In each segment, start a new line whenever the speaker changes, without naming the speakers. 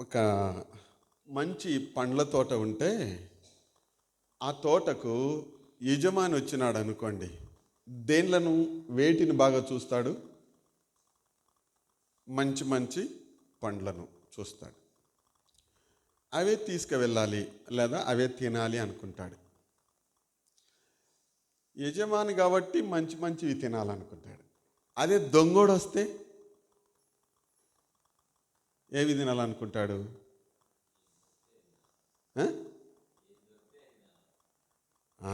ఒక మంచి పండ్ల తోట ఉంటే ఆ తోటకు యజమాని వచ్చినాడు అనుకోండి, దేన్లను వేటిని బాగా చూస్తాడు? మంచి మంచి పండ్లను చూస్తాడు. అవే తీసుకువెళ్ళాలి లేదా అవే తినాలి అనుకుంటాడు. యజమాని కాబట్టి మంచి మంచివి తినాలనుకుంటాడు. అదే దొంగోడు వస్తే ఏవి తినాలనుకుంటాడు? ఆ? ఆ,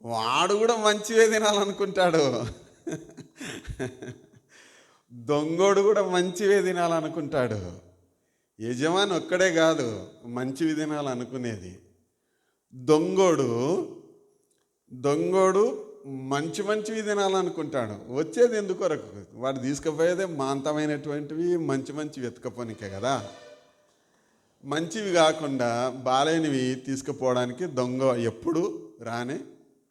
వాడు కూడా మంచివే తినాలనుకుంటాడు. దొంగోడు కూడా మంచివే తినాలనుకుంటాడు. యజమాని ఒక్కడే కాదు మంచివి తినాలనుకునేది. దొంగోడు దొంగోడు మంచి మంచివి తినాలనుకుంటాడు. వచ్చేది ఎందుకొరకు? వాడు తీసుకుపోయేదే మాంతమైనటువంటివి, మంచి మంచివి ఎత్తుకపోనికే కదా. మంచివి కాకుండా బాలేనివి తీసుకుపోవడానికి దొంగ ఎప్పుడు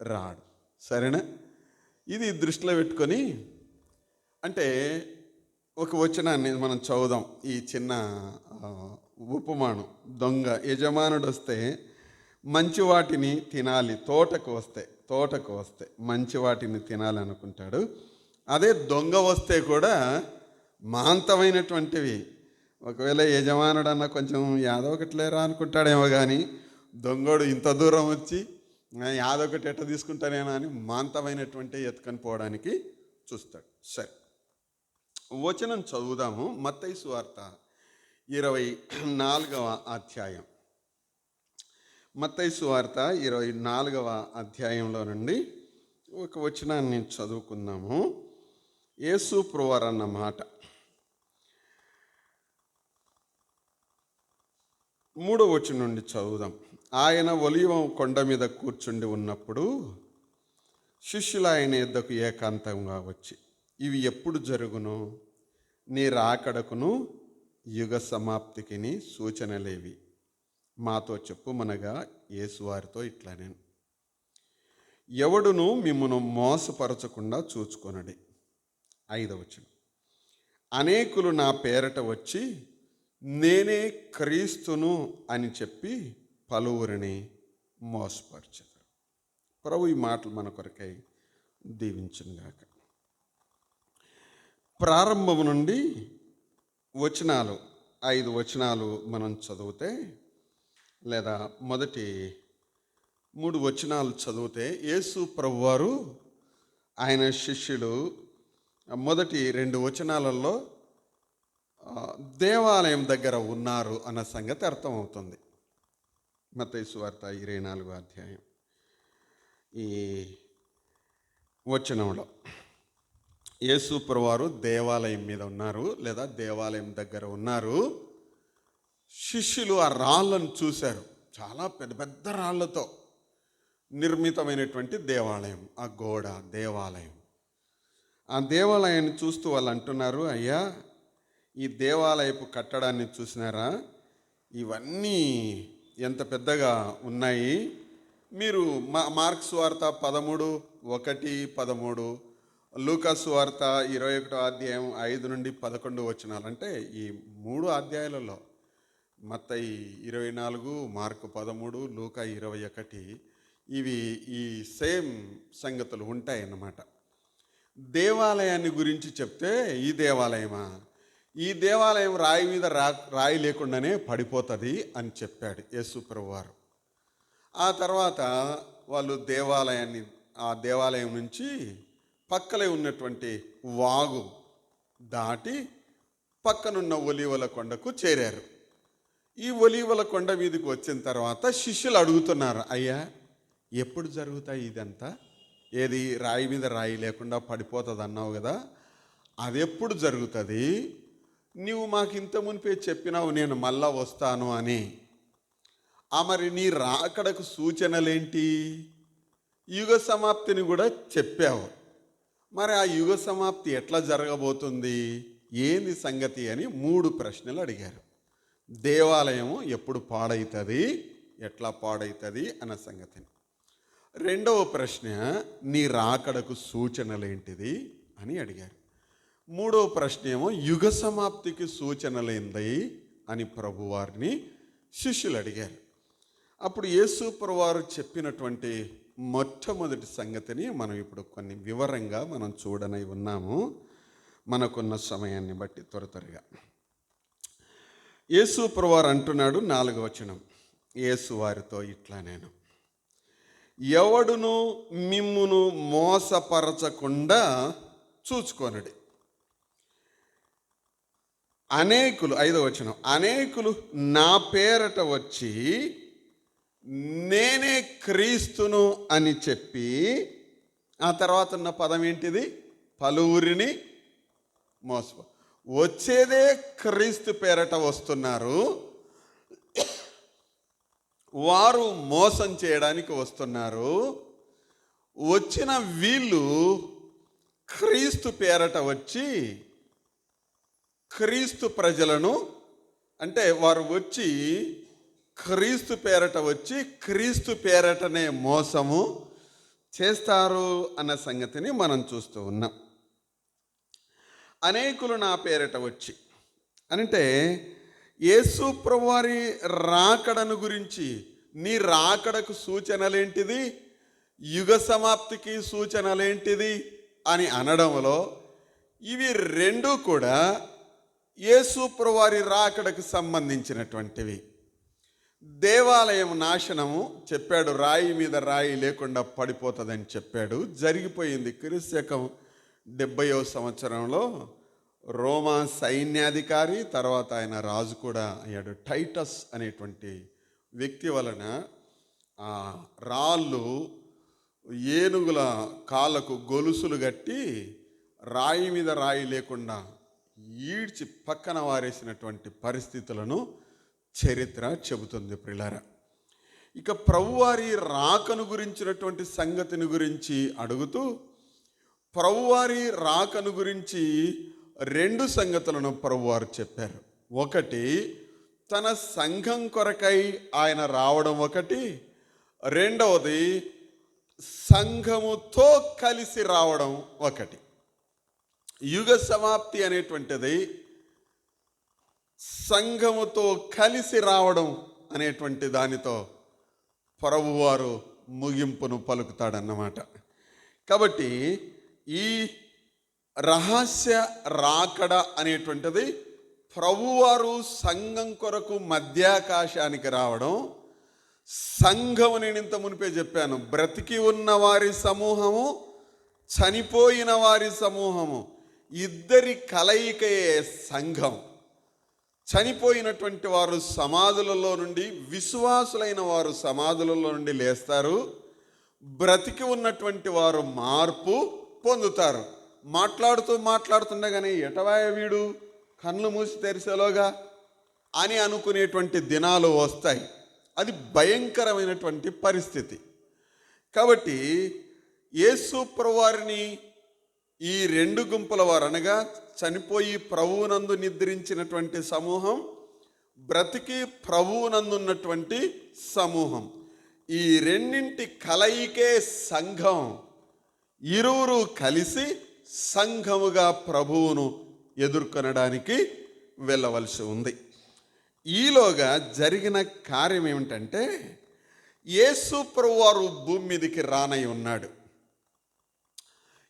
రాడు. సరేనా? ఇది దృష్టిలో పెట్టుకొని, అంటే ఒక వచనాన్ని మనం చదువుదాం. ఈ చిన్న ఉపమానం. దొంగ యజమానుడు వస్తే మంచి వాటిని తినాలి, తోటకు వస్తే మంచి వాటిని తినాలి అనుకుంటాడు. అదే దొంగ వస్తే కూడా మాంతమైనటువంటివి, ఒకవేళ యజమానుడు అన్న కొంచెం యాదో ఒకటి లేరా అనుకుంటాడేమో, కానీ దొంగోడు ఇంత దూరం వచ్చి యాదో ఒకటి ఎట్ట తీసుకుంటానేనా అని మాంతమైనటువంటి ఎత్తుకొని పోవడానికి చూస్తాడు. సరే, వచనం చదువుదాము. మత్తయి సువార్త 24వ అధ్యాయం. మత్తయి సువార్త 24వ అధ్యాయంలో నుండి ఒక వచనాన్ని చదువుకుందాము. యేసు ప్రభువారు అన్న మాట. 3వ వచనం నుండి చదువుదాం. ఆయన ఒలీవ కొండ మీద కూర్చుండి ఉన్నప్పుడు శిష్యులు ఆయన యొద్దకు ఏకాంతంగా వచ్చి, ఇవి ఎప్పుడు జరుగును? నీ రాకడకును యుగ సమాప్తికిని సూచనలేవి? మాతో చెప్పుమనగా యేసు వారితో ఇట్లా, నేను ఎవడును మిమ్మును మోసపరచకుండా చూచుకొనడి. 5వ వచనం. అనేకులు నా పేరట వచ్చి నేనే క్రీస్తును అని చెప్పి పలువురిని మోసపరచెదరు. ప్రభు ఈ మాటలు మన కొరకై దీవించునుగాక. ప్రారంభం నుండి వచనాలు 5 వచనాలు మనం చదివితే, లేదా మొదటి 3 వచనాలు చదివితే, యేసు ప్రభువారు ఆయన శిష్యులు మొదటి 2 వచనాలలో దేవాలయం దగ్గర ఉన్నారు అన్న సంగతి అర్థమవుతుంది. మత్తయి సువార్త 24వ అధ్యాయం ఈ వచనంలో యేసు ప్రభువారు దేవాలయం మీద ఉన్నారు, లేదా దేవాలయం దగ్గర ఉన్నారు. శిష్యులు ఆ రాళ్ళను చూశారు. చాలా పెద్ద పెద్ద రాళ్లతో నిర్మితమైనటువంటి దేవాలయం, ఆ గోడ దేవాలయం. ఆ దేవాలయాన్ని చూస్తూ వాళ్ళు అంటున్నారు, అయ్యా ఈ దేవాలయపు కట్టడాన్ని చూసినారా? ఇవన్నీ ఎంత పెద్దగా ఉన్నాయి. మీరు మార్క్స్ వార్త 13:1-13, లూకా సువార్త 21వ అధ్యాయం 5 నుండి 11 వచనాలు, అంటే ఈ 3 అధ్యాయాలలో మత్తయి 24, మార్కు 13, లూకా 21, ఇవి ఈ సేమ్ సంగతులు ఉంటాయి అన్నమాట. దేవాలయాన్ని గురించి చెప్తే, ఈ దేవాలయమా, ఈ దేవాలయం రాయి మీద రాయి లేకుండానే పడిపోతుంది అని చెప్పాడు యేసు ప్రభువారు. ఆ తర్వాత వాళ్ళు ఆ దేవాలయం నుంచి పక్కలే ఉన్నటువంటి వాగు దాటి పక్కనున్న ఒలీవల కొండకు చేరారు. ఈ ఒలీవల కొండ మీదకి వచ్చిన తర్వాత శిష్యులు అడుగుతున్నారు, అయ్యా ఎప్పుడు జరుగుతాయి ఇదంతా? ఏది రాయి మీద రాయి లేకుండా పడిపోతుంది అన్నావు కదా, అది ఎప్పుడు జరుగుతుంది? నీవు మాకు ఇంత మునిపే చెప్పినావు నేను మళ్ళా వస్తాను అని. మరి నీ రాకడకు సూచనలేంటి? యుగ సమాప్తిని కూడా చెప్పావు. మరి ఆ యుగ సమాప్తి ఎట్లా జరగబోతుంది, ఏంది సంగతి అని 3 ప్రశ్నలు అడిగారు. దేవాలయం ఎప్పుడు పాడవుతుంది, ఎట్లా పాడవుతుంది అన్న సంగతిని. 2వ ప్రశ్న, నీ రాకడకు సూచనలేంటిది అని అడిగారు. మూడవ ప్రశ్న ఏమో యుగ సమాప్తికి సూచనలేంది అని ప్రభువారిని శిష్యులు అడిగారు. అప్పుడు యేసు ప్రభువారు చెప్పినటువంటి మొట్టమొదటి సంగతిని మనం ఇప్పుడు కొన్ని వివరంగా మనం చూడనై ఉన్నాము, మనకున్న సమయాన్ని బట్టి త్వరగా. యేసు ప్రభువారు అంటున్నాడు 4వ వచనం, యేసు వారితో ఇట్లా నేను ఎవడును మిమ్మును మోసపరచకుండా చూచుకొనుడి. అనేకులు 5వ వచనం, అనేకులు నా పేరట వచ్చి నేనే క్రీస్తును అని చెప్పి, ఆ తర్వాత ఉన్న పదం ఏంటిది? పలువురిని వచ్చేదే క్రీస్తు పేరట వస్తున్నారు, వారు మోసం చేయడానికి వస్తున్నారు. వచ్చిన వీళ్ళు క్రీస్తు పేరట వచ్చి క్రీస్తు ప్రజలను, అంటే వారు వచ్చి క్రీస్తు పేరట వచ్చి క్రీస్తు పేరటనే మోసము చేస్తారు అన్న సంగతిని మనం చూస్తూ ఉన్నాం. అనేకులు నా పేరట వచ్చి అంటే యేసు ప్రభువారి రాకడను గురించి, నీ రాకడకు సూచనలేంటిది, యుగ సమాప్తికి సూచనలేంటిది అని అనడంలో ఇవి రెండూ కూడా యేసు ప్రభువారి రాకడకు సంబంధించినటువంటివి. దేవాలయం నాశనము చెప్పాడు, రాయి మీద రాయి లేకుండా పడిపోతుందని చెప్పాడు, జరిగిపోయింది. క్రీస్తు 70వ సంవత్సరంలో రోమా సైన్యాధికారి, తర్వాత ఆయన రాజు కూడా అయ్యాడు, టైటస్ అనేటువంటి వ్యక్తి వలన ఆ రాళ్ళు ఏనుగుల కాళ్ళకు గొలుసులు కట్టి రాయి మీద రాయి లేకుండా ఈడ్చి పక్కన వారేసినటువంటి పరిస్థితులను చరిత్ర చెబుతుంది ప్రియులారా. ఇక ప్రభువారి రాకను గురించినటువంటి సంగతిని గురించి అడుగుతూ, ప్రభువారి రాకను గురించి 2 సంగతులను ప్రభువారు చెప్పారు. ఒకటి, తన సంఘం కొరకై ఆయన రావడం ఒకటి, రెండవది సంఘముతో కలిసి రావడం ఒకటి. యుగ సమాప్తి అనేటువంటిది సంఘముతో కలిసి రావడం అనేటువంటి దానితో ప్రభువారు ముగింపును పలుకుతాడన్నమాట. కాబట్టి ఈ రహస్య రాకడ అనేటువంటిది ప్రభువారు సంఘం కొరకు మధ్యాకాశానికి రావడం, సంఘము నేను ఇంత మునిపే చెప్పాను, బ్రతికి ఉన్న వారి సమూహము, చనిపోయిన వారి సమూహము, ఇద్దరి కలయికయే సంఘం. చనిపోయినటువంటి వారు సమాధులలో నుండి, విశ్వాసులైన వారు సమాధులలో నుండి లేస్తారు, బ్రతికి ఉన్నటువంటి వారు మార్పు పొందుతారు. మాట్లాడుతుండగానే ఎటవాయ వీడు కళ్ళు మూసి తెరిసేలోగా అని అనుకునేటువంటి దినాలు వస్తాయి. అది భయంకరమైనటువంటి పరిస్థితి. కాబట్టి యేసు ప్రభువారిని ఈ 2 గుంపుల వారు, అనగా చనిపోయి ప్రభువునందు నిద్రించినటువంటి సమూహం, బ్రతికి ప్రభువునందున్నటువంటి సమూహం, ఈ రెండింటి కలయికే సంఘం. ఇరువురు కలిసి సంఘముగా ప్రభువును ఎదుర్కొనడానికి వెళ్ళవలసి ఉంది. ఈలోగా జరిగిన కార్యం ఏమిటంటే, యేసు ప్రభువారు భూమి మీదకి రానై ఉన్నాడు.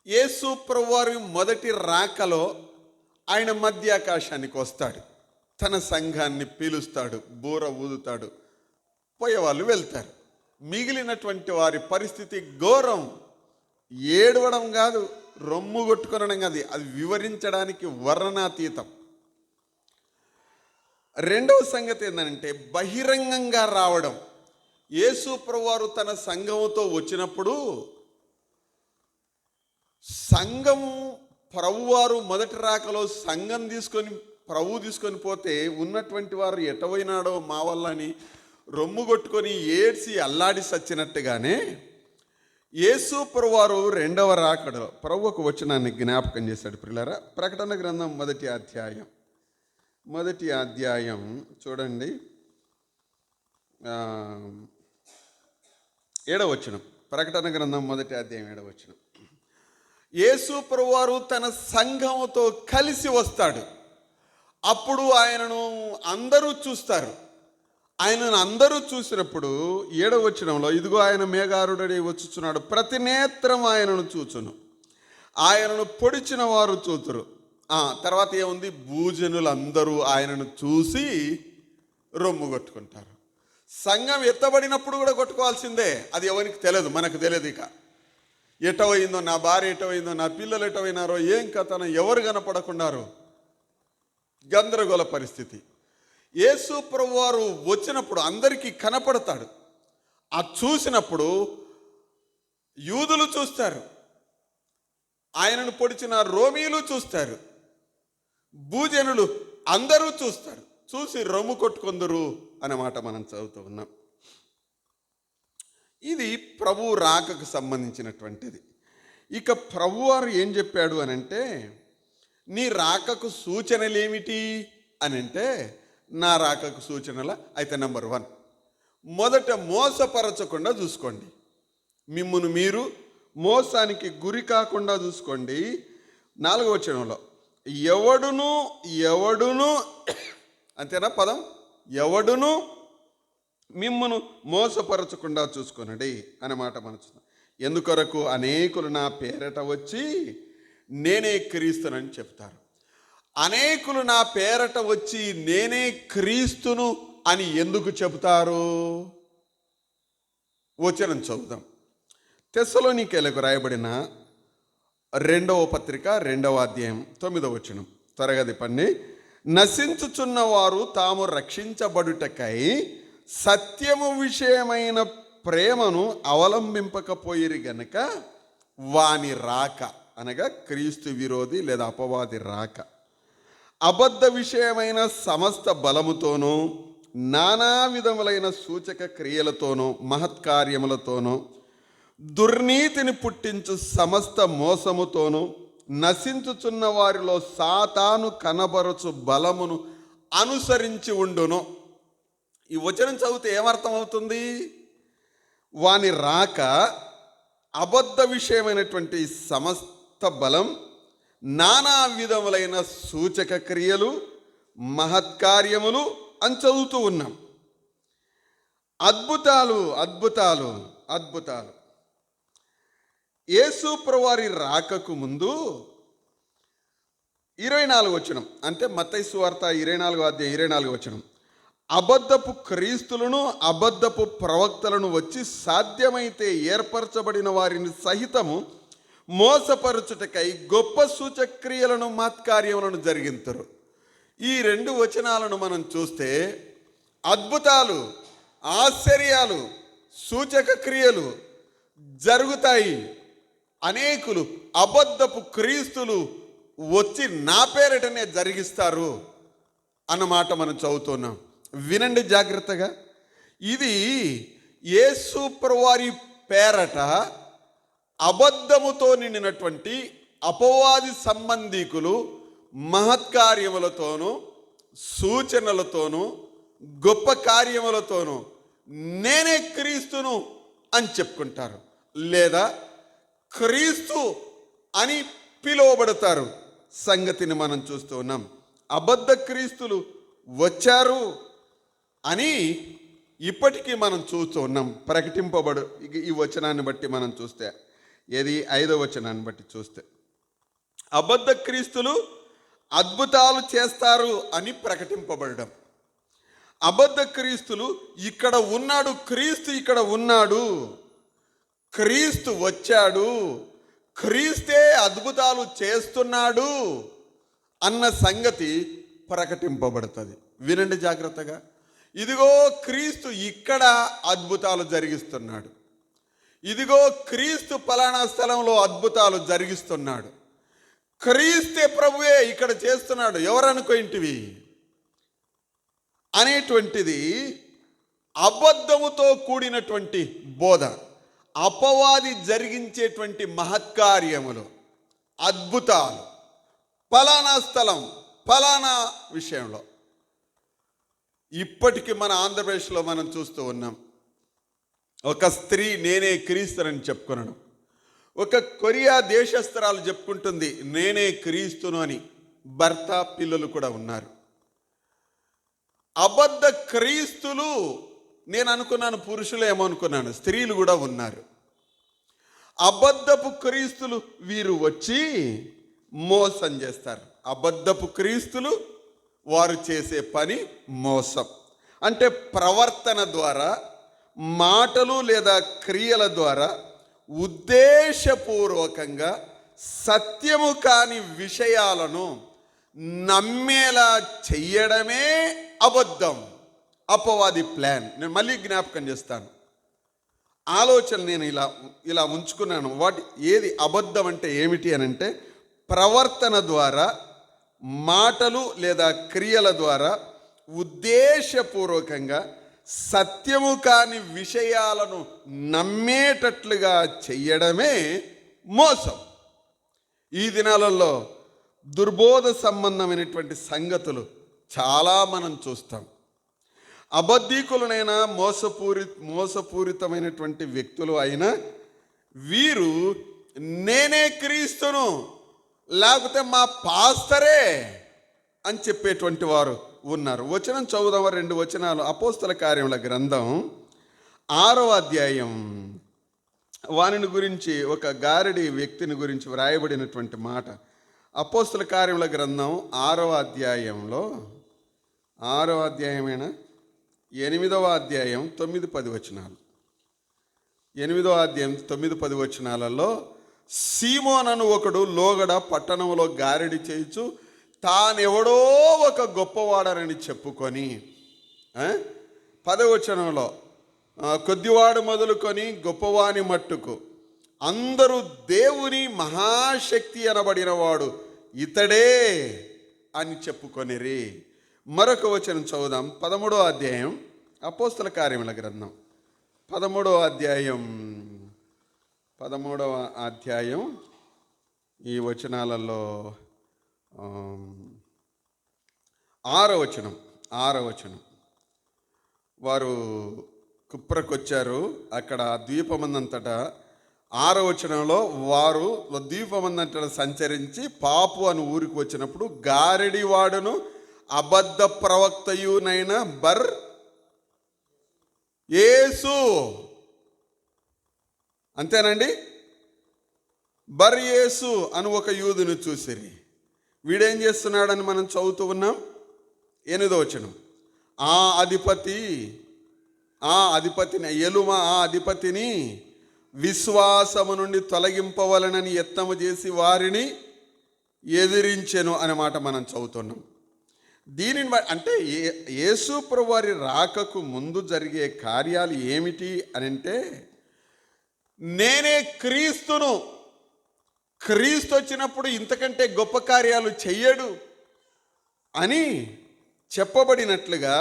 యేసు ప్రభువారి మొదటి రాకలో ఆయన మధ్యాకాశానికి వస్తాడు, తన సంఘాన్ని పీలుస్తాడు, బూర ఊదుతాడు, పోయేవాళ్ళు వెళ్తారు. మిగిలినటువంటి వారి పరిస్థితి ఘోరం. ఏడవడం కాదు, రొమ్ము కొట్టుకొనడం కాదు, అది వివరించడానికి వర్ణనాతీతం. రెండవ సంగతి ఏంటంటే బహిరంగంగా రావడం. యేసు ప్రభువారు తన సంఘముతో వచ్చినప్పుడు, సంఘము ప్రభువారు మొదటి రాకలో సంఘం తీసుకొని పోతే ఉన్నటువంటి వారు ఎటపోయినాడో మా వల్ల అని రొమ్ము కొట్టుకొని ఏడ్చి అల్లాడి సచ్చినట్టుగానే యేసు ప్రభువారు రెండవ రాకడలో ప్రభు ఒక వచనాన్ని జ్ఞాపకం చేశాడు ప్రియులారా. ప్రకటన గ్రంథం మొదటి అధ్యాయం చూడండి, 7వ వచనం. ప్రకటన గ్రంథం 1వ అధ్యాయం 7వ వచనం. యేసు ప్రభువారు తన సంఘముతో కలిసి వస్తాడు. అప్పుడు ఆయనను అందరూ చూస్తారు. ఆయనను అందరూ చూసినప్పుడు 7వ వచనంలో, ఇదిగో ఆయన మేఘారుడై వచ్చుచున్నాడు, ప్రతి నేత్రం ఆయనను చూచును, ఆయనను పొడిచిన వారు చూతురు. తర్వాత ఏముంది? భూజనులందరూ ఆయనను చూసి రొమ్ము కొట్టుకుంటారు. సంఘం ఎత్తబడినప్పుడు కూడా కొట్టుకోవాల్సిందే. అది ఎవరికి తెలియదు, మనకు తెలియదు. ఇక ఎటవైందో, నా భార్య ఎటవైందో, నా పిల్లలు ఎటవైనారో, ఏం కథనో ఎవరు కనపడకున్నారు, గందరగోళ పరిస్థితి. యేసు ప్రభువారు వచ్చినప్పుడు అందరికీ కనపడతాడు. ఆ చూసినప్పుడు యూదులు చూస్తారు, ఆయనను పొడిచిన రోమీలు చూస్తారు, భూజనులు అందరూ చూస్తారు. చూసి రొమ్ము కొట్టుకొందరు అన్నమాట మనం చదువుతూ ఉన్నాం. ఇది ప్రభు రాకకు సంబంధించినటువంటిది. ఇక ప్రభువారు ఏం చెప్పాడు అనంటే, నీ రాకకు సూచనలేమిటి అనంటే, నా రాకకు సూచనల అయితే నెంబర్ 1, మొదట మోసపరచకుండా చూసుకోండి. మిమ్మును మీరు మోసానికి గురి కాకుండా చూసుకోండి. 4వ వచనంలో, ఎవడును అంతేనా పదం, ఎవడును మిమ్మును మోసపరచకుండా చూసుకొనడి అన్నమాట మనం చూస్తాం. ఎందుకొరకు అనేకులు నా పేరట వచ్చి నేనే క్రీస్తునని చెప్తారు. అనేకులు నా పేరట వచ్చి నేనే క్రీస్తును అని ఎందుకు చెబుతారు? వచనం చదువుదాం. తెస్సలోనికీయులకు రాయబడిన 2వ పత్రిక 2వ అధ్యాయం 9వ వచనం. త్వరగా తిప్పండి. నశించుచున్న వారు తాము రక్షించబడుటకై సత్యము విషయమైన ప్రేమను అవలంబింపకపోయిరి గనుక వాని రాక, అనగా క్రీస్తు విరోధి లేదా అపవాది రాక, అబద్ధ విషయమైన సమస్త బలముతోనూ నానా విధములైన సూచక క్రియలతోనూ మహత్కార్యములతోనూ దుర్నీతిని పుట్టించు సమస్త మోసముతోనూ నశించుచున్న వారిలో సాతాను కనబరచు బలమును అనుసరించి ఉండును. ఈ వచనం చదివితే ఏమర్థం అవుతుంది? వాని రాక అబద్ధ విషయమైనటువంటి సమస్త బలం, నానా విధములైన సూచక క్రియలు, మహత్కార్యములు అని చదువుతూ ఉన్నాం. అద్భుతాలు అద్భుతాలు అద్భుతాలు. యేసు ప్రభువారి రాకకు ముందు 24వ వచనం, అంటే మత్తయి సువార్త 24వ అధ్యాయం 24వ వచనం, అబద్ధపు క్రీస్తులను అబద్ధపు ప్రవక్తలను వచ్చి సాధ్యమైతే ఏర్పరచబడిన వారిని సహితము మోసపరచుటకై గొప్ప సూచక్రియలను మహత్కార్యములను జరిగింతురు. ఈ 2 వచనాలను మనం చూస్తే అద్భుతాలు, ఆశ్చర్యాలు, సూచక క్రియలు జరుగుతాయి. అనేకులు అబద్ధపు క్రీస్తులు వచ్చి నా పేరిటనే జరిగిస్తారు అన్నమాట మనం చదువుతున్నాం. వినండి జాగ్రత్తగా. ఇది యేసు ప్రభువారి పేరట అబద్ధముతో నిండినటువంటి అపవాది సంబంధీకులు మహత్కార్యములతోనూ సూచనలతోనూ గొప్ప కార్యములతోనూ నేనే క్రీస్తును అని చెప్పుకుంటారు, లేదా క్రీస్తు అని పిలువబడతారు. సంగతిని మనం చూస్తూ ఉన్నాం. అబద్ధ క్రీస్తులు వచ్చారు అని ఇప్పటికీ మనం చూస్తూ ఉన్నాం. ప్రకటింపబడు ఈ వచనాన్ని బట్టి మనం చూస్తే, ఏది 5వ వచనాన్ని బట్టి చూస్తే, అబద్ధ క్రీస్తులు అద్భుతాలు చేస్తారు అని ప్రకటింపబడడం. అబద్ధ క్రీస్తులు ఇక్కడ ఉన్నాడు, క్రీస్తు ఇక్కడ ఉన్నాడు, క్రీస్తు వచ్చాడు, క్రీస్తే అద్భుతాలు చేస్తున్నాడు అన్న సంగతి ప్రకటింపబడుతుంది. వినండి జాగ్రత్తగా. ఇదిగో క్రీస్తు ఇక్కడ అద్భుతాలు జరిగిస్తున్నాడు, ఇదిగో క్రీస్తు పలానా స్థలంలో అద్భుతాలు జరిగిస్తున్నాడు, క్రీస్తే ప్రభువే ఇక్కడ చేస్తున్నాడు, ఎవరనుకోయింటివి అనేటువంటిది అబద్ధముతో కూడినటువంటి బోధ. అపవాది జరిగించేటువంటి మహత్కార్యములు, అద్భుతాలు, ఫలానా స్థలం, ఫలానా విషయంలో ఇప్పటికీ మన ఆంధ్రప్రదేశ్లో మనం చూస్తూ ఉన్నాం. ఒక స్త్రీ నేనే క్రీస్తునని చెప్పుకున్నాను. ఒక కొరియా దేశస్థురాలు చెప్పుకుంటుంది, నేనే క్రీస్తును అని. భర్త పిల్లలు కూడా ఉన్నారు. అబద్ధ క్రీస్తులు, నేను అనుకున్నాను పురుషులు ఏమో అనుకున్నాను, స్త్రీలు కూడా ఉన్నారు. అబద్ధపు క్రీస్తులు వీరు వచ్చి మోసం చేస్తారు. అబద్ధపు క్రీస్తులు వారు చేసే పని మోసం. అంటే ప్రవర్తన ద్వారా, మాటలు లేదా క్రియల ద్వారా ఉద్దేశపూర్వకంగా సత్యము కాని విషయాలను నమ్మేలా చెయ్యడమే అబద్ధం, అపవాది ప్లాన్. నేను మళ్ళీ జ్ఞాపకం చేస్తాను. ఆలోచన నేను ఇలా ఉంచుకున్నాను. ఏది అబద్ధం అంటే ఏమిటి అని అంటే, ప్రవర్తన ద్వారా, మాటలు లేదా క్రియల ద్వారా ఉద్దేశపూర్వకంగా సత్యము కాని విషయాలను నమ్మేటట్లుగా చెయ్యడమే మోసం. ఈ దినాలలో దుర్బోధ సంబంధమైనటువంటి సంగతులు చాలా మనం చూస్తాం. అబద్ధీకులనైనా మోసపూరితమైనటువంటి వ్యక్తులు అయినా వీరు నేనే క్రీస్తును, లేకపోతే మా పాస్తరే అని చెప్పేటువంటి వారు ఉన్నారు. వచనం చదువుదాం, 2 వచనాలు. అపోస్తల కార్యముల గ్రంథం 6వ అధ్యాయం. వానిని గురించి, ఒక గారడి వ్యక్తిని గురించి వ్రాయబడినటువంటి మాట. అపోస్తల కార్యముల గ్రంథం 6వ అధ్యాయంలో, 6వ అధ్యాయమైన 8వ అధ్యాయం 9-10 వచనాలు. 8వ అధ్యాయం 9-10 వచనాలలో, సీమోనను ఒకడు లోగడ పట్టణంలో గారడి చేయుచు తానెవడో ఒక గొప్పవాడనని చెప్పుకొని, 10వ వచనంలో, కొద్దివాడు మొదలుకొని గొప్పవాని మట్టుకు అందరూ దేవుని మహాశక్తి అనబడినవాడు ఇతడే అని చెప్పుకొనిరి. మరొక వచనం చదువుదాం, 13వ అధ్యాయం అపోస్తల కార్యముల గ్రంథం 13వ అధ్యాయం ఈ వచనాలలో 6వ వచనం. వారు కుప్రకొచ్చారు. అక్కడ ద్వీపమందంతటా 6వ వచనంలో, వారు ద్వీపమందంతటా సంచరించి పాపు అని ఊరికి వచ్చినప్పుడు గారడి వాడును అబద్ధ ప్రవక్తయునైన బర్ యేసు, అంతేనండి, బర్ యేసు అని ఒక యూదుని చూసిరి. వీడేం చేస్తున్నాడని మనం చదువుతూ ఉన్నాం. 8వ వచనం, ఆ అధిపతిని విశ్వాసము నుండి తొలగింపవలనని యత్నము చేసి వారిని ఎదిరించెను అనే మాట మనం చదువుతున్నాం. దీనిని అంటే యేసు ప్రభువు వారి రాకకు ముందు జరిగే కార్యాలు ఏమిటి అని అంటే, నేనే క్రీస్తును, క్రీస్తు వచ్చినప్పుడు ఇంతకంటే గొప్ప కార్యాలు చెయ్యడు అని చెప్పబడినట్లుగా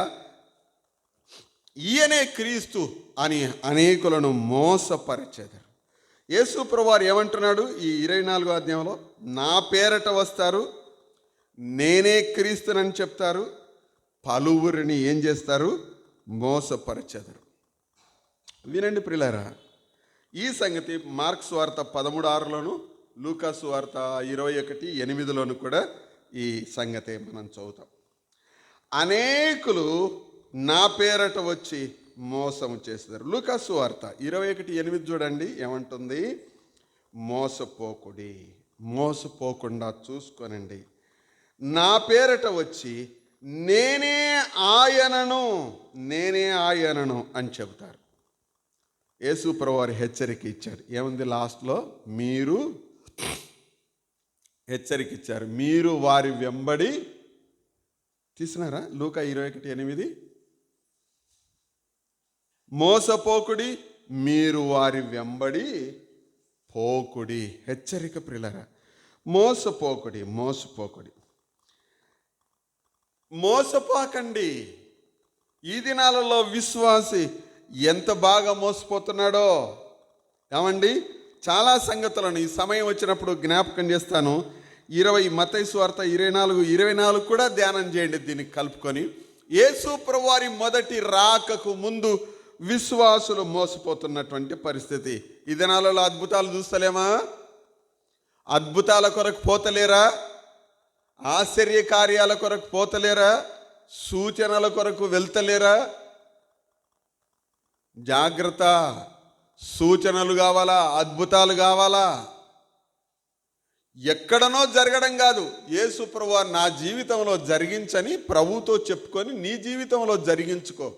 ఈయనే క్రీస్తు అని అనేకులను మోసపరిచేదారు. యేసు ప్రభువారు ఏమంటున్నాడు ఈ 24వ అధ్యాయంలో? నా పేరట వస్తారు, నేనే క్రీస్తునని చెప్తారు, పలువురిని ఏం చేస్తారు? మోసపరిచేదారు. వినండి ప్రియులారా, ఈ సంగతి మార్క్స్ వార్త 13:6లోను, లూకాసు వార్త 21:8లోను కూడా ఈ సంగతి మనం చదువుతాం. అనేకులు నా పేరట వచ్చి మోసం చేస్తారు. లూకాసు వార్త 21:8 చూడండి, ఏమంటుంది? మోసపోకుండా చూసుకోనండి. నా పేరట వచ్చి నేనే ఆయనను అని చెబుతారు. యేసు ప్రభువారు హెచ్చరిక ఇచ్చాడు. ఏముంది లాస్ట్లో? మీరు హెచ్చరిక ఇచ్చారు, మీరు వారి వెంబడి తీసినారా? లూకా 21:8, మోసపోకుడి, మీరు వారి వెంబడి పోకుడి. హెచ్చరిక ప్రియులారా, మోసపోకండి. ఈ దినాలలో విశ్వాసి ఎంత బాగా మోసపోతున్నాడో ఏమండి. చాలా సంగతులను ఈ సమయం వచ్చినప్పుడు జ్ఞాపకం చేస్తాను. మత్తయి సువార్త 24 కూడా ధ్యానం చేయండి. దీనికి కలుపుకొని యేసు ప్రభువారి మొదటి రాకకు ముందు విశ్వాసులు మోసపోతున్నటువంటి పరిస్థితి. ఈ దినాలలో అద్భుతాలు చూస్తలేమా? అద్భుతాల కొరకు పోతలేరా? ఆశ్చర్య కార్యాల కొరకు పోతలేరా? సూచనల కొరకు వెళ్తలేరా? జాగ్రత్త. సూచనలు కావాలా, అద్భుతాలు కావాలా? ఎక్కడనో జరగడం కాదు. యేసు ప్రభువా నా జీవితంలో జరిగించని ప్రభువుతో చెప్పుకొని నీ జీవితంలో జరిగించుకో.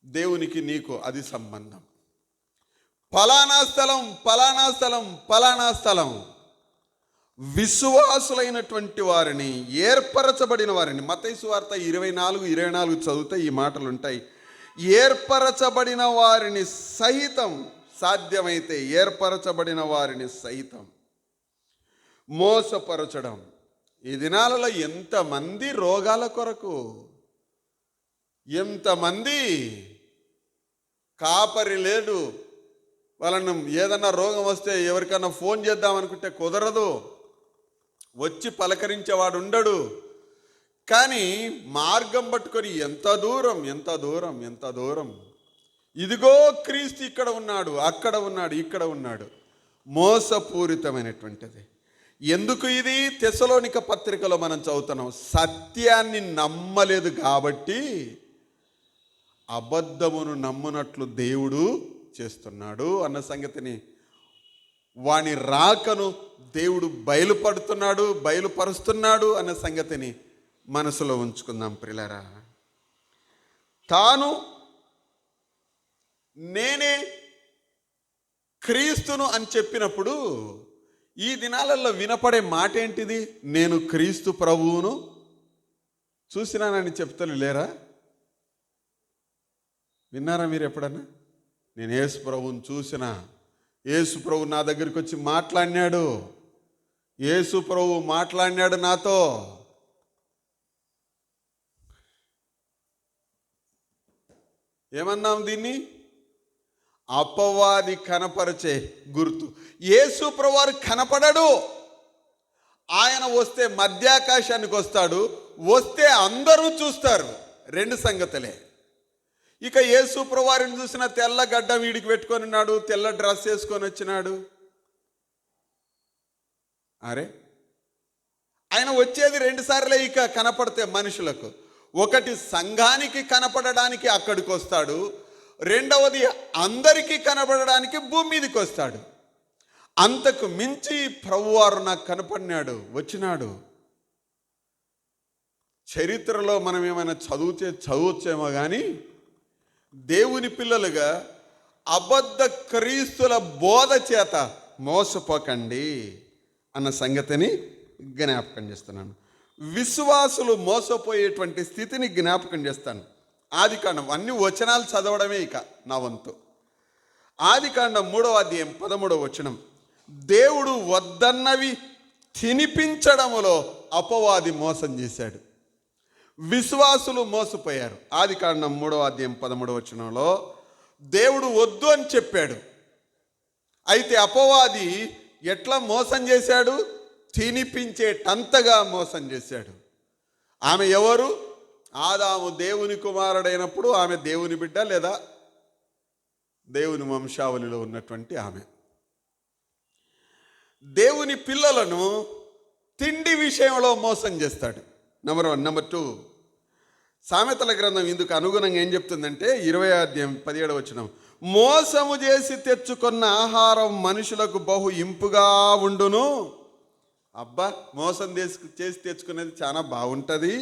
దేవునికి నీకు అది సంబంధం. ఫలానా స్థలం, ఫలానా స్థలం, ఫలానా స్థలం. విశ్వాసులైనటువంటి వారిని, ఏర్పరచబడిన వారిని, మత్తయి సువార్త 24 చదివితే ఈ మాటలు ఉంటాయి. ఏర్పరచబడిన వారిని సహితం, సాధ్యమైతే ఏర్పరచబడిన వారిని సహితం మోసపరచడం. ఈ దినాలలో ఎంతమంది రోగాల కొరకు, ఎంతమంది కాపరి లేడు, వాళ్ళను ఏదన్నా రోగం వస్తే ఎవరికన్నా ఫోన్ చేద్దామనుకుంటే కుదరదు, వచ్చి పలకరించేవాడు ఉండడు. కానీ మార్గం పట్టుకొని ఎంత దూరం, ఎంత దూరం, ఎంత దూరం. ఇదిగో క్రీస్తు ఇక్కడ ఉన్నాడు, అక్కడ ఉన్నాడు, ఇక్కడ ఉన్నాడు. మోసపూరితమైనటువంటిది. ఎందుకు ఇది? తెస్సలోనిక పత్రికలో మనం చదువుతున్నాం. సత్యాన్ని నమ్మలేదు కాబట్టి అబద్ధమును నమ్మునట్లు దేవుడు చేస్తున్నాడు అన్న సంగతిని, వాని రాకను దేవుడు బయలుపరుస్తున్నాడు అన్న సంగతిని మనసులో ఉంచుకుందాం ప్రియులారా. తాను నేనే క్రీస్తును అని చెప్పినప్పుడు ఈ దినాలలో వినపడే మాట ఏంటిది? నేను క్రీస్తు ప్రభువును చూసినానని చెప్తాను లేరా? విన్నారా మీరు ఎప్పుడన్నా? నేను యేసు ప్రభువుని చూసిన, యేసు ప్రభు నా దగ్గరికి వచ్చి మాట్లాడినాడు, యేసు ప్రభు మాట్లాడినాడు నాతో. ఏమన్నాం దీన్ని? అపవాది కనపరిచే గుర్తు. యేసు ప్రభువారు కనపడడు. ఆయన వస్తే మధ్యాకాశానికి వస్తాడు, వస్తే అందరూ చూస్తారు. రెండు సంగతులే. ఇక యేసు ప్రభువారిని చూసిన తెల్ల గడ్డ వీడికి పెట్టుకొని ఉన్నాడు, తెల్ల డ్రెస్ వేసుకొని వచ్చినాడు. అరే, ఆయన వచ్చేది 2 సార్లే ఇక కనపడితే మనుషులకు. ఒకటి సంఘానికి కనపడడానికి అక్కడికి వస్తాడు, రెండవది అందరికీ కనపడడానికి భూమి మీదకి వస్తాడు. అంతకు మించి ప్రభువారు నాకు కనపడినాడు, వచ్చినాడు. చరిత్రలో మనం ఏమైనా చదవచ్చేమో కానీ దేవుని పిల్లలుగా అబద్ధ క్రీస్తుల బోధ చేత మోసపోకండి అన్న సంగతిని జ్ఞాపకం చేస్తున్నాను. విశ్వాసులు మోసపోయేటువంటి స్థితిని జ్ఞాపకం చేస్తాను. ఆదికాండం అన్ని వచనాలు చదవడమే ఇక నా వంతు. ఆదికాండం 3వ అధ్యాయం 13వ వచనం. దేవుడు వద్దన్నవి తినిపించడములో అపవాది మోసం చేశాడు. విశ్వాసులు మోసపోయారు. ఆదికాండం 3వ అధ్యాయం 13వ వచనంలో దేవుడు వద్దు అని చెప్పాడు. అయితే అపవాది ఎట్లా మోసం చేశాడు? తినిపించేటంతగా మోసం చేశాడు. ఆమె ఎవరు? ఆదాము దేవుని కుమారుడైనప్పుడు ఆమె దేవుని బిడ్డ, లేదా దేవుని వంశావళిలో ఉన్నటువంటి ఆమె. దేవుని పిల్లలను తిండి విషయంలో మోసం చేస్తాడు. నెంబర్ 1. నెంబర్ 2, సామెతల గ్రంథం ఇందుకు అనుగుణంగా ఏం చెప్తుందంటే 20వ అధ్యాయం 17వ వచనం, మోసము చేసి తెచ్చుకున్న ఆహారం మనుషులకు బహు ఇంపుగా ఉండును. అబ్బా, మోసం చేసి తెచ్చుకునేది చాలా బాగుంటుంది.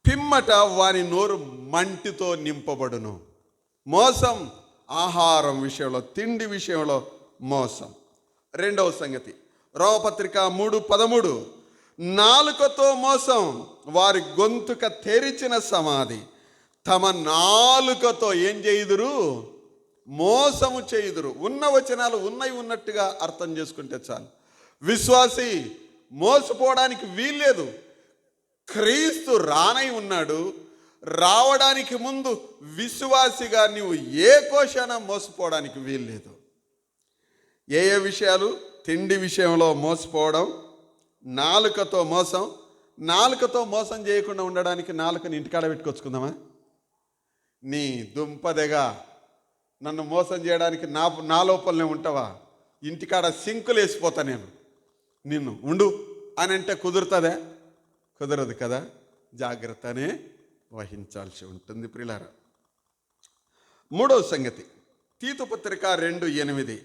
పిమ్మట వారి నోరు మంటితో నింపబడును. మోసం ఆహారం విషయంలో, తిండి విషయంలో మోసం. రెండవ సంగతి, రోమపత్రిక 3:13, నాలుకతో మోసం, వారి గొంతుక తెరిచిన సమాధి. తమ నాలుకతో ఏం చేయుదురు? మోసము చేయుదురు. ఉన్న వచనాలు ఉన్నవి ఉన్నట్టుగా అర్థం చేసుకుంటే చాలు. విశ్వాసి మోసపోవడానికి వీల్లేదు. క్రీస్తు రానై ఉన్నాడు. రావడానికి ముందు విశ్వాసిగా నీవు ఏ కోశాన మోసపోవడానికి వీల్లేదు. ఏ విషయాలు? తిండి విషయంలో మోసపోవడం, నాలుకతో మోసం. నాలుకతో మోసం చేయకుండా ఉండడానికి నాలుకని ఇంటికాడ పెట్టుకొచ్చుకుందామా? నీ దుంపదెగా నన్ను మోసం చేయడానికి నా లోపలనే ఉంటావా? ఇంటికాడ సింకులు వేసిపోతా నేను, నిన్ను ఉండు అని అంటే కుదురుతుందా? కుదరదు కదా. జాగ్రత్తనే వహించాల్సి ఉంటుంది ప్రియులారా. మూడవ సంగతి, తీతు పత్రిక 2:8,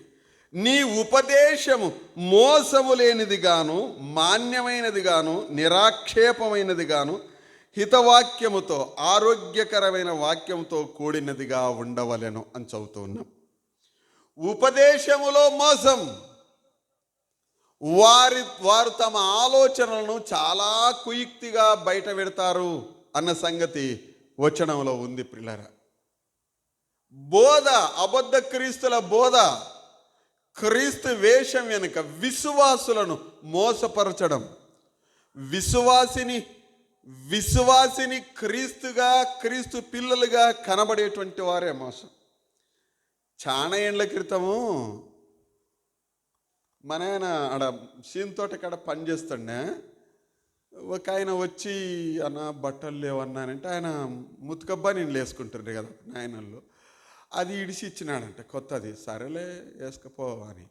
నీ ఉపదేశము మోసము లేనిది గాను, మాన్యమైనది గాను, నిరాక్షేపమైనది గాను, హితవాక్యముతో, ఆరోగ్యకరమైన వాక్యముతో కూడినదిగా ఉండవలెను అని చదువుతూ ఉన్నాం. ఉపదేశములో మోసం. వారు తమ ఆలోచనలను చాలా కుయుక్తిగా బయట పెడతారు అన్న సంగతి వచనంలో ఉంది ప్రియులారా. బోధ, అబద్ధ క్రీస్తుల బోధ, క్రీస్తు వేషం వెనుక విశ్వాసులను మోసపరచడం, విశ్వాసిని క్రీస్తు పిల్లలుగా కనబడేటువంటి వారే మోసం. చాలా ఏండ్ల క్రితము మన ఆయన ఆడ సీన్ కాడ పనిచేస్తుండే. ఒక ఆయన వచ్చి అన్న బట్టలు లేవన్నానంటే, ఆయన ముతుకబ్బా నేను వేసుకుంటుండే కదా నాయనళ్ళు, అది ఇడిసి ఇచ్చినాడంట కొత్తది. సరేలే వేసుకపో అని.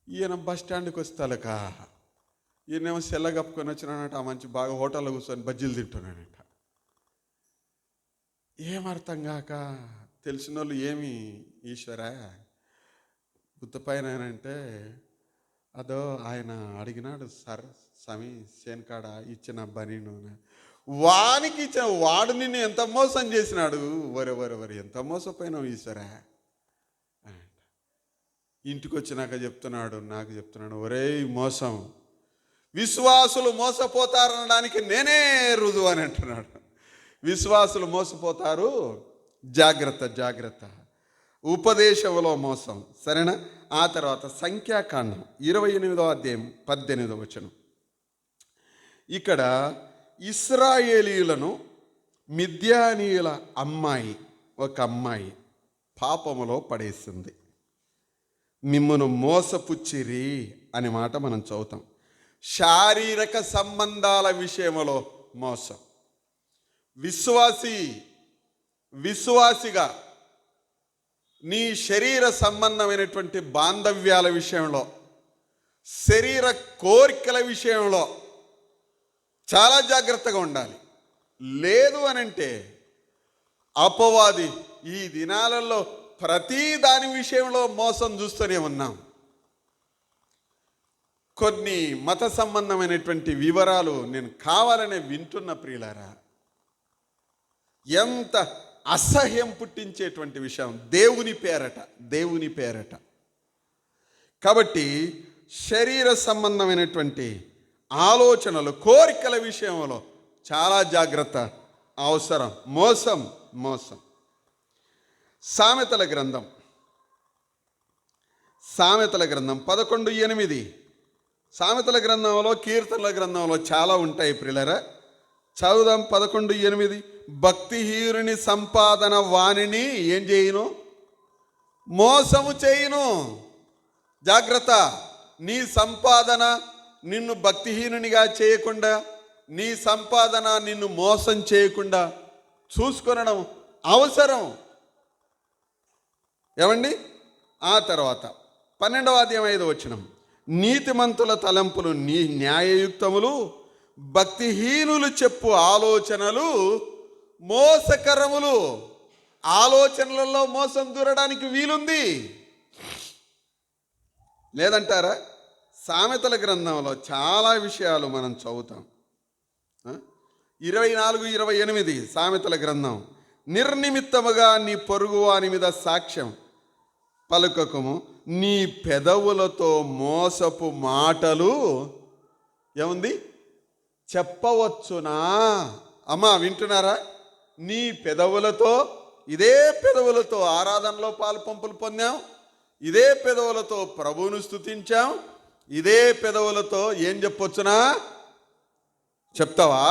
ఈయన బస్ స్టాండ్కి వస్తాలక ఈయనేమో సెల్ల కప్పుకొని వచ్చినాడంట. ఆ మంచి బాగా హోటల్లో కూర్చొని బజ్జీలు తింటున్నాడంట. ఏం అర్థం కాక తెలిసిన వాళ్ళు, ఏమి ఈశ్వరా గుత్తపైన అంటే, అదో ఆయన అడిగినాడు సార్ స్వామి సేన్కాడ ఇచ్చిన బనీను, వానికి ఇచ్చిన, వాడు నిన్ను ఎంత మోసం చేసినాడు, వరే ఎంత మోసపోయినావు ఈశ్వరా అని. ఇంటికి వచ్చినాక నాకు చెప్తున్నాడు, ఒరే మోసం, విశ్వాసులు మోసపోతారనడానికి నేనే రుజువు అని అంటున్నాడు. విశ్వాసులు మోసపోతారు, జాగ్రత్త. ఉపదేశంలో మోసం, సరేనా? ఆ తర్వాత సంఖ్యాకాండం 28:18. ఇక్కడ ఇశ్రాయేలీయులను మిద్యానీయుల ఒక అమ్మాయి పాపములో పడేసింది. మిమ్మును మోసపుచ్చిరి అనే మాట మనం చదువుతాం. శారీరక సంబంధాల విషయంలో మోసం. విశ్వాసిగా నీ శరీర సంబంధమైనటువంటి బాంధవ్యాల విషయంలో, శరీర కోరికల విషయంలో చాలా జాగ్రత్తగా ఉండాలి. లేదు అనంటే అపవాది ఈ దినాలలో ప్రతి దాని విషయంలో మోసం చూస్తూనే ఉన్నాం. కొన్ని మత సంబంధమైనటువంటి వివరాలు నేను కావాలనే వింటున్న ప్రియులారా, ఎంత అసహ్యం పుట్టించేటువంటి విషయం. దేవుని పేరట. కాబట్టి శరీర సంబంధమైనటువంటి ఆలోచనలు, కోరికల విషయంలో చాలా జాగ్రత్త అవసరం. మోసం. సామెతల గ్రంథం 11:8. సామెతల గ్రంథంలో, కీర్తనల గ్రంథంలో చాలా ఉంటాయి ప్రియులారా. చదువుదాం 11:8. భక్తిహీనుని సంపాదన వానిని ఏం చేయును? మోసము చేయును. జాగ్రత్త. నీ సంపాదన నిన్ను భక్తిహీనునిగా చేయకుండా, నీ సంపాదన నిన్ను మోసం చేయకుండా చూసుకొనడం అవసరం. ఏమండి? ఆ తర్వాత 12:5. నీతిమంతుల తలంపులు న్యాయయుక్తములు, భక్తిహీనులు చెప్పు ఆలోచనలు మోసకరములు. ఆలోచనలలో మోసం దూరడానికి వీలుంది, లేదంటారా? సామెతల గ్రంథంలో చాలా విషయాలు మనం చదువుతాం. 24:28 సామెతల గ్రంథం. నిర్నిమిత్తముగా నీ పొరుగువాని మీద సాక్ష్యం పలుకకము, నీ పెదవులతో మోసపు మాటలు ఏముంది చెప్పవచ్చునా? అమ్మా వింటున్నారా? నీ పెదవులతో, ఇదే పెదవులతో ఆరాధనలో పాలు పంపులు పొందాం, ఇదే పెదవులతో ప్రభువును స్తుతించాం, ఇదే పెదవులతో ఏం చెప్పొచ్చునా? చెప్తావా?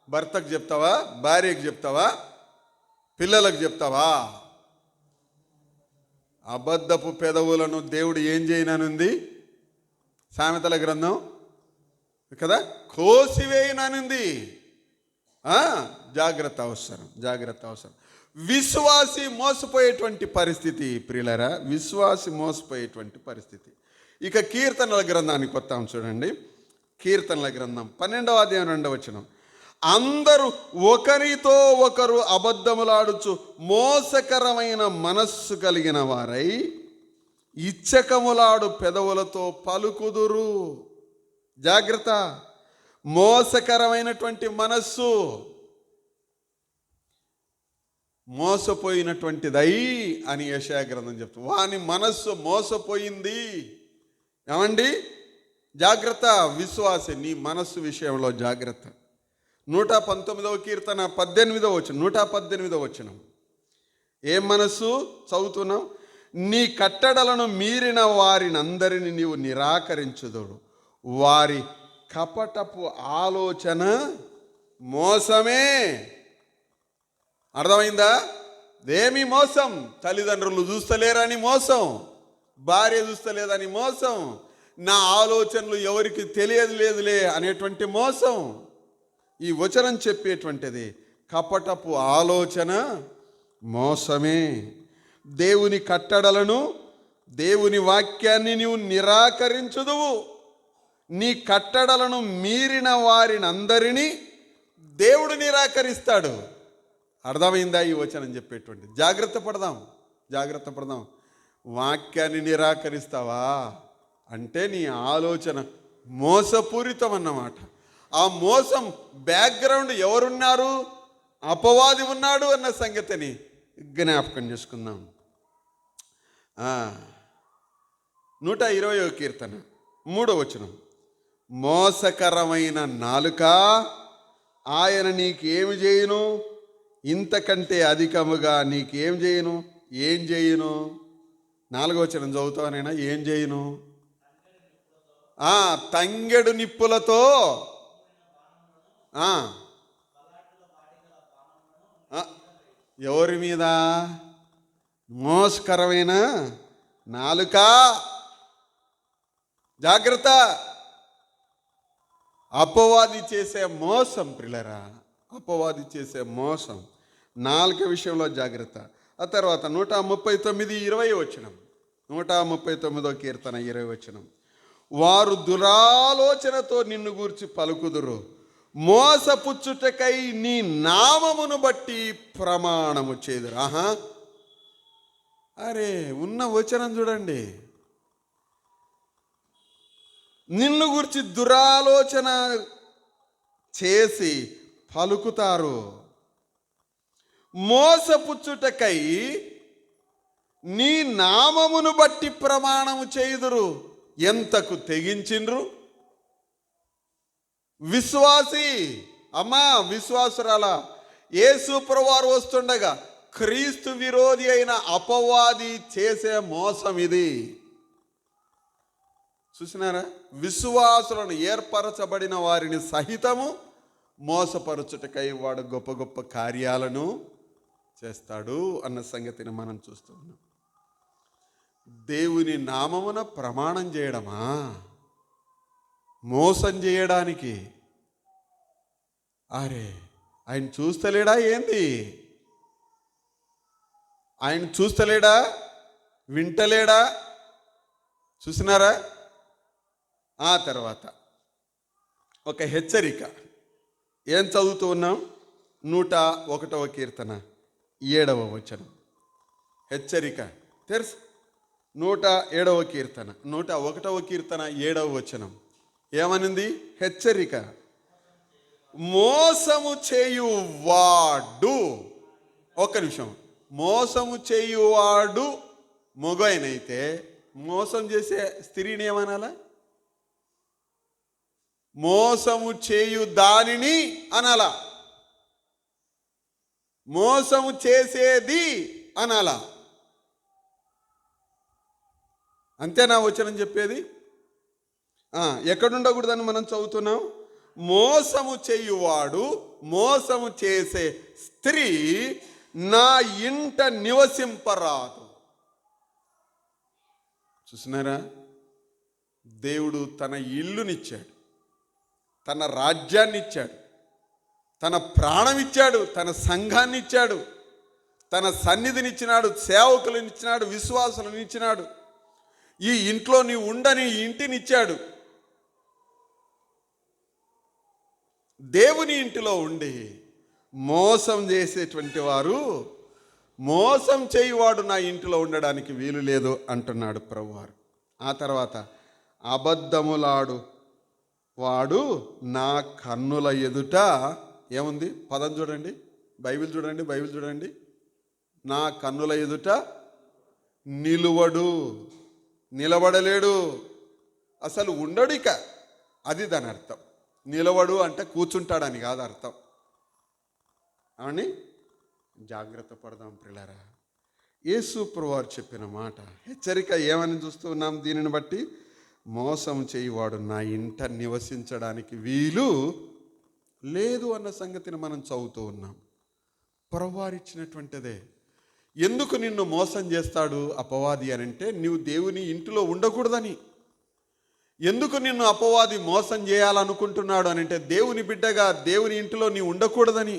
భర్తకు చెప్తావా? భార్యకు చెప్తావా? పిల్లలకు చెప్తావా? అబద్ధపు పెదవులను దేవుడు ఏం చేయననుంది? సామెతల గ్రంథం కదా, కోసివేయననుంది. జాగ్రత్త అవసరం. విశ్వాసి మోసపోయేటువంటి పరిస్థితి ప్రియులారా, విశ్వాసి మోసపోయేటువంటి పరిస్థితి. ఇక కీర్తనల గ్రంథానికి వస్తాం చూడండి. కీర్తనల గ్రంథం 12వ అధ్యాయం 2వ వచనం. అందరూ ఒకరితో ఒకరు అబద్ధములాడుచు మోసకరమైన మనస్సు కలిగిన వారై ఇచ్చకములాడు పెదవులతో పలుకుదురు. జాగ్రత్త, మోసకరమైనటువంటి మనస్సు, మోసపోయినటువంటిదై అని యెషయా గ్రంథం చెప్తుంది. వాని మనస్సు మోసపోయింది. ఏమండి? జాగ్రత్త విశ్వాసి, నీ మనస్సు విషయంలో జాగ్రత్త. 119వ కీర్తన 18వ వచనం, 118వ వచనం. ఏ మనస్సు చదువుతున్నాం? నీ కట్టడలను మీరిన వారిని అందరిని నీవు నిరాకరించుదుడు, వారి కపటపు ఆలోచన మోసమే. అర్థమైందా? ఏమి మోసం? తల్లిదండ్రులు చూస్తలేరని మోసం, భార్య చూస్తలేదని మోసం, నా ఆలోచనలు ఎవరికి తెలియదు లేదులే అనేటువంటి మోసం. ఈ వచనం చెప్పేటువంటిది కపటపు ఆలోచన మోసమే. దేవుని కట్టడలను, దేవుని వాక్యాన్ని నీవు నిరాకరించుదువు, నీ కట్టడలను మీరిన వారిని అందరినీ దేవుడు నిరాకరిస్తాడు. అర్థమైందా ఈ వచనం చెప్పేటువంటి? జాగ్రత్త పడదాం. వాక్యాన్ని నిరాకరిస్తావా అంటే నీ ఆలోచన మోసపూరితం అన్నమాట. ఆ మోసం బ్యాక్గ్రౌండ్ ఎవరున్నారు? అపవాది ఉన్నాడు అన్న సంగతిని జ్ఞాపకం చేసుకుందాం. 120వ కీర్తన 3వ వచనం. మోసకరమైన నాలుక ఆయన నీకేమి చేయును? ఇంతకంటే అధికముగా నీకేం చేయును? ఏం చేయును? 4వ వచనం చదువుతానైనా. ఏం చేయును? తంగెడు నిప్పులతో ఎవరి మీద? మోసకరమైన నాలుక. జాగ్రత్త, అపవాది చేసే మోసం ప్రియులారా, అపవాది చేసే మోసం. నాలుక విషయంలో జాగ్రత్త. ఆ తర్వాత 139:20 వచనం, 139వ కీర్తన 20 వచనం. వారు దురాలోచనతో నిన్ను గూర్చి పలుకుదురు, మోసపుచ్చుటకై నీ నామమును బట్టి ప్రమాణము చేదురు. అరే, ఉన్న వచనం చూడండి. నిన్ను గురించి దురాలోచన చేసి పలుకుతారు, మోసపుచ్చుటకై నీ నామమును బట్టి ప్రమాణము చేయుదురు. ఎంతకు తెగించిండ్రు? విశ్వాసి అమ్మా, విశ్వాసురాల, యేసు ప్రభువారు వస్తుండగా క్రీస్తు విరోధి అయిన అపవాది చేసే మోసం ఇది. చూసినారా? విశ్వాసులను, ఏర్పరచబడిన వారిని సహితము మోసపరచుటకై వాడు గొప్ప గొప్ప కార్యాలను చేస్తాడు అన్న సంగతిని మనం చూస్తూ ఉన్నాం. దేవుని నామమున ప్రమాణం చేయడమా? మోసం చేయడానికి. అరే, ఆయన చూస్తలేడా ఏంది? ఆయన చూస్తలేడా? వింటలేడా? చూసినారా? ఆ తర్వాత ఒక హెచ్చరిక. ఏం చదువుతూ ఉన్నాం? 101వ కీర్తన 7వ వచనం. హెచ్చరిక తెలుసు. 107వ కీర్తన 101వ కీర్తన 7వ వచనం ఏమనింది? హెచ్చరిక. మోసము చేయువాడు, ఒక్క నిమిషం, మోసము చేయువాడు మగైనైతే మోసం చేసే స్త్రీని ఏమనాలా? మోసము చేయు దానిని అనాలా? మోసము చేసేది అనాలా? అంతేనా వచనం చెప్పేది? ఎక్కడుండకూడదని మనం చదువుతున్నాం. మోసము చేయువాడు, మోసము చేసే స్త్రీ నా ఇంట నివసింపరాదు. చూసినారా? దేవుడు తన ఇల్లునిచ్చాడు, తన రాజ్యాన్ని ఇచ్చాడు, తన ప్రాణం ఇచ్చాడు, తన సంఘాన్ని ఇచ్చాడు, తన సన్నిధినిచ్చినాడు, సేవకులనిచ్చినాడు, విశ్వాసులను ఇచ్చినాడు. ఈ ఇంట్లో నీ ఉండని ఇంటినిచ్చాడు. దేవుని ఇంటిలో ఉండి మోసం చేసేటువంటి వారు, మోసం చేయువాడు నా ఇంటిలో ఉండడానికి వీలు లేదు అంటున్నాడు ప్రభువారు. ఆ తర్వాత అబద్ధములాడు వాడు నా కన్నుల ఎదుట, ఏముంది పదం చూడండి, బైబిల్ చూడండి. నా కన్నుల ఎదుట నిలబడలేడు, అసలు ఉండడు ఇక. అది దాని అర్థం. నిలబడు అంటే కూర్చుంటాడని కాదు అర్థం. అని జాగ్రత్త పడదాం ప్రియులారా. యేసు ప్రభువారు చెప్పిన మాట హెచ్చరిక ఏమని చూస్తూ ఉన్నాం? దీనిని బట్టి మోసం చేయువాడు నా ఇంట నివసించడానికి వీలు లేదు అన్న సంగతిని మనం చదువుతూ ఉన్నాం. ప్రభువారు ఇచ్చినటువంటిదే. ఎందుకు నిన్ను మోసం చేస్తాడు అపవాది అని అంటే, నీవు దేవుని ఇంటిలో ఉండకూడదని. ఎందుకు నిన్ను అపవాది మోసం చేయాలనుకుంటున్నాడు అని అంటే, దేవుని బిడ్డగా దేవుని ఇంటిలో నీవు ఉండకూడదని,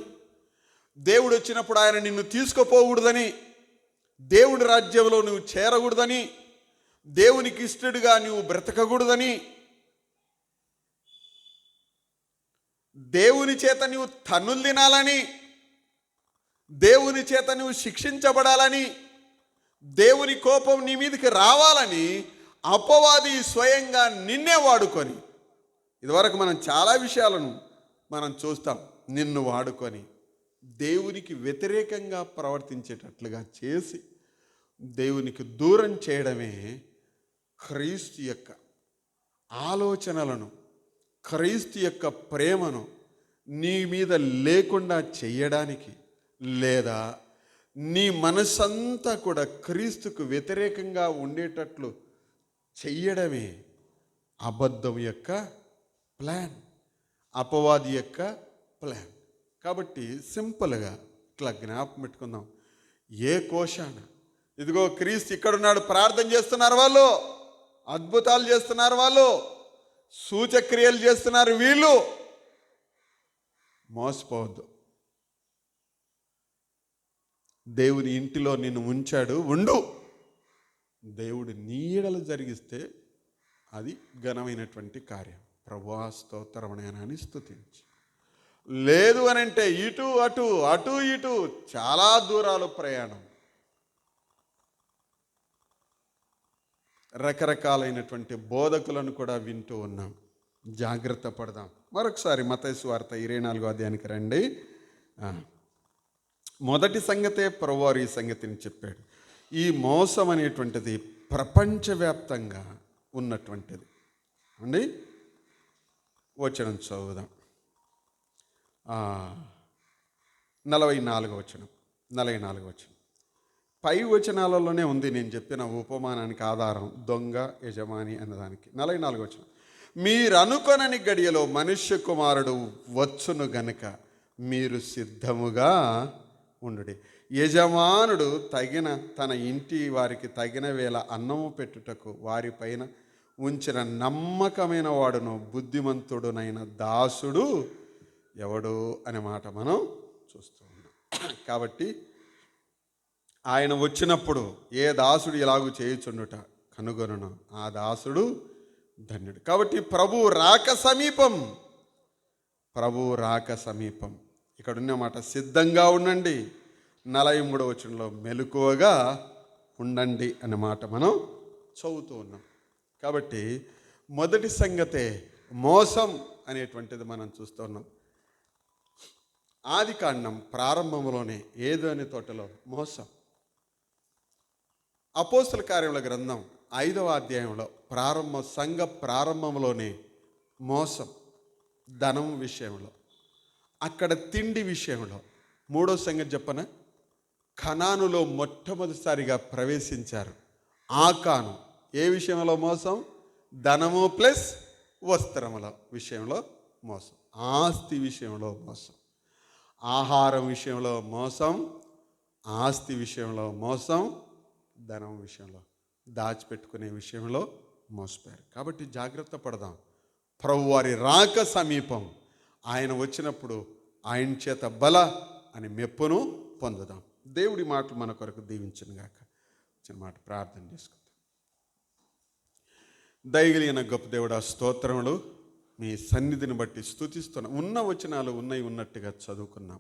దేవుడు వచ్చినప్పుడు ఆయన నిన్ను తీసుకుపోకూడదని, దేవుడి రాజ్యంలో నువ్వు చేరకూడదని, దేవునికి ఇష్టడుగా నువ్వు బ్రతకకూడదని, దేవుని చేత నువ్వు తన్నులు తినాలని, దేవుని చేత నువ్వు శిక్షించబడాలని, దేవుని కోపం నీ మీదకి రావాలని అపవాది స్వయంగా నిన్నే వాడుకొని, ఇదివరకు మనం చాలా విషయాలను మనం చూస్తాం, నిన్ను వాడుకొని దేవునికి వ్యతిరేకంగా ప్రవర్తించేటట్లుగా చేసి దేవునికి దూరం చేయడమే క్రీస్తు యొక్క ఆలోచనలను, క్రీస్తు యొక్క ప్రేమను నీ మీద లేకుండా చెయ్యడానికి, లేదా నీ మనసంతా కూడా క్రీస్తుకు వ్యతిరేకంగా ఉండేటట్లు చెయ్యడమే అబద్ధం యొక్క ప్లాన్, అపవాది యొక్క ప్లాన్. కాబట్టి సింపుల్గా ఇట్లా జ్ఞాపకం పెట్టుకుందాం. ఏ కోశాన ఇదిగో క్రీస్తు ఇక్కడున్నాడు, ప్రార్థన చేస్తున్నారు వాళ్ళు, అద్భుతాలు చేస్తున్నారు వాళ్ళు, సూచక్రియలు చేస్తున్నారు వీళ్ళు, మోసపోవద్దు. దేవుని ఇంటిలో నిన్ను ఉంచాడు, ఉండు. దేవుడు నీడలు జరిగిస్తే అది ఘనమైనటువంటి కార్యం. ప్రభువా స్తోత్రమని స్తుతించి, లేదు అని అంటే ఇటు అటు అటు ఇటు చాలా దూరాలు ప్రయాణం, రకరకాలైనటువంటి బోధకులను కూడా వింటూ ఉన్నాం. జాగ్రత్త పడదాం. మరొకసారి మత్తయి సువార్త 24వ అధ్యాయానికి రండి. మొదటి సంగతే ప్రభువారు ఈ సంగతిని చెప్పాడు. ఈ మోసం అనేటువంటిది ప్రపంచవ్యాప్తంగా ఉన్నటువంటిది అండి. వచనం చదువుదాం. 44వ వచనం. పై వచనాలలోనే ఉంది నేను చెప్పిన ఉపమానానికి ఆధారం, దొంగ యజమాని అన్నదానికి. 44వ వచనం. మీరు అనుకొనని గడియలో మనుష్య కుమారుడు వచ్చును గనుక మీరు సిద్ధముగా ఉండుడి. యజమానుడు తన ఇంటి వారికి తగిన వేళ అన్నము పెట్టుటకు వారిపైన ఉంచిన నమ్మకమైన వాడును బుద్ధిమంతుడునైన దాసుడు ఎవడు అనే మాట మనం చూస్తూ ఉన్నాం. కాబట్టి ఆయన వచ్చినప్పుడు ఏ దాసుడు ఇలాగూ చేయుచుండుట కనుగొనను, ఆ దాసుడు ధన్యుడు. కాబట్టి ప్రభు రాక సమీపం. ఇక్కడ ఉన్నమాట సిద్ధంగా ఉండండి. 43వ వచనంలో మెలకువగా ఉండండి అనే మాట మనం చదువుతూ ఉన్నాం. కాబట్టి మొదటి సంగతే మోసం అనేటువంటిది మనం చూస్తూ ఉన్నాం. ఆదికాండం ప్రారంభంలోనే ఏదోని తోటలో మోసం. అపోస్తల కార్యముల గ్రంథం 5వ అధ్యాయంలో సంఘ ప్రారంభంలోనే మోసం, ధనం విషయంలో, అక్కడ తిండి విషయంలో. మూడో సంగతి చెప్పన, కనానులో మొట్టమొదటిసారిగా ప్రవేశించారు. ఆకాను ఏ విషయంలో మోసం? ధనము ప్లస్ వస్త్రముల విషయంలో మోసం, ఆస్తి విషయంలో మోసం, ఆహారం విషయంలో మోసం, ఆస్తి విషయంలో మోసం, ధనం విషయంలో, దాచిపెట్టుకునే విషయంలో మోసపోయారు. కాబట్టి జాగ్రత్త పడదాం. ప్రభువారి రాక సమీపం. ఆయన వచ్చినప్పుడు ఆయన చేత బల అని మెప్పును పొందుదాం. దేవుడి మాటలు మన కొరకు దీవించును గాక. చిన్న మాట ప్రార్థన చేసుకుందాం. దయగలిగిన గొప్ప దేవుడా, స్తోత్రములు. మీ సన్నిధిని బట్టి స్తుతిస్తున్నాం. ఉన్న వచనాలు ఉన్నట్టుగా చదువుకున్నాం.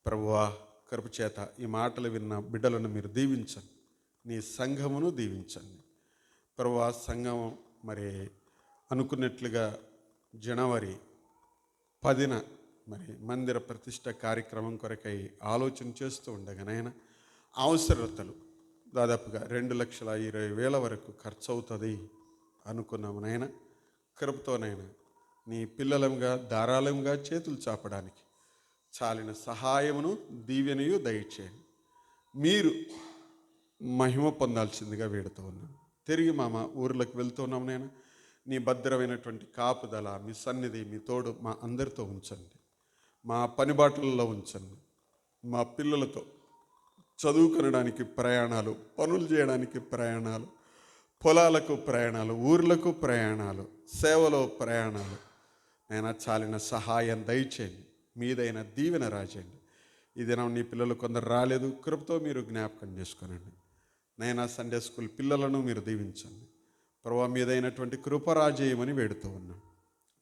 ప్రభువా, కృప చేత ఈ మాటలు విన్న బిడ్డలను మీరు దీవించండి. నీ సంఘమును దీవించండి. ప్రభువా, సంఘం మరి అనుకున్నట్లుగా జనవరి 10న మరి మందిర ప్రతిష్ట కార్యక్రమం కొరకై ఆలోచన చేస్తూ ఉండగానైనా అవసరతలు దాదాపుగా 2,20,000 వరకు ఖర్చు అవుతుంది అనుకున్నాము. నాయన కృపతోనైనా నీ పిల్లలంగా ధారాళంగా చేతులు చాపడానికి చాలిన సహాయమును దీవెనయు దయచేయండి. మీరు మహిమ పొందాల్సిందిగా వేడుతూ ఉన్నాం. తిరిగి మా ఊర్లకు వెళ్తున్నాం. నేను నీ భద్రమైనటువంటి కాపుదల, మీ సన్నిధి, మీ తోడు మా అందరితో ఉంచండి. మా పనిబాట్లలో ఉంచండి. మా పిల్లలతో చదువుకొనడానికి ప్రయాణాలు, పనులు చేయడానికి ప్రయాణాలు, పొలాలకు ప్రయాణాలు, ఊర్లకు ప్రయాణాలు, సేవలో ప్రయాణాలు, నేను చాలిన సహాయం దయచేయండి. మీదైన దీవెన రాజేయండి. ఈ దినం నీ పిల్లలు కొందరు రాలేదు, కృపతో మీరు జ్ఞాపకం చేసుకోనండి. నైనా సండే స్కూల్ పిల్లలను మీరు దీవించండి. ప్రభువా, మీదైనటువంటి కృప రాజేయమని వేడుతూ ఉన్నాం.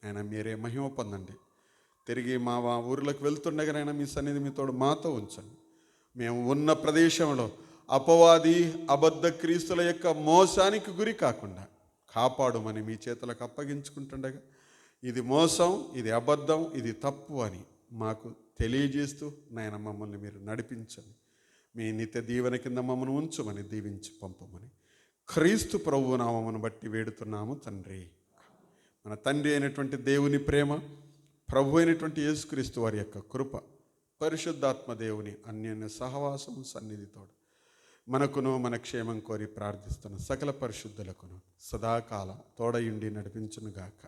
ఆయన మీరే మహిమ పొందండి. తిరిగి మా ఊర్లకు వెళ్తుండగానైనా మీ సన్నిధి మీతోడు మాతో ఉంచండి. మేము ఉన్న ప్రదేశంలో అపవాది అబద్ధ క్రీస్తుల యొక్క మోసానికి గురి కాకుండా కాపాడుమని మీ చేతులకు అప్పగించుకుంటుండగా, ఇది మోసం, ఇది అబద్ధం, ఇది తప్పు అని మాకు తెలియజేస్తూ నాయన మమ్మల్ని మీరు నడిపించండి. మీ నిత్య దీవెన కింద మమ్మల్ని ఉంచుమని దీవించి పంపమని క్రీస్తు ప్రభువు నామమును బట్టి వేడుతున్నాము తండ్రి. మన తండ్రి అయినటువంటి దేవుని ప్రేమ, ప్రభు అయినటువంటి యేసుక్రీస్తు వారి యొక్క కృప, పరిశుద్ధాత్మ దేవుని అన్యోన్య సహవాసము సన్నిధితోడు మనకును మన క్షేమం కోరి ప్రార్థిస్తున్న సకల పరిశుద్ధులకును సదాకాలం తోడయుండి నడిపించునుగాక.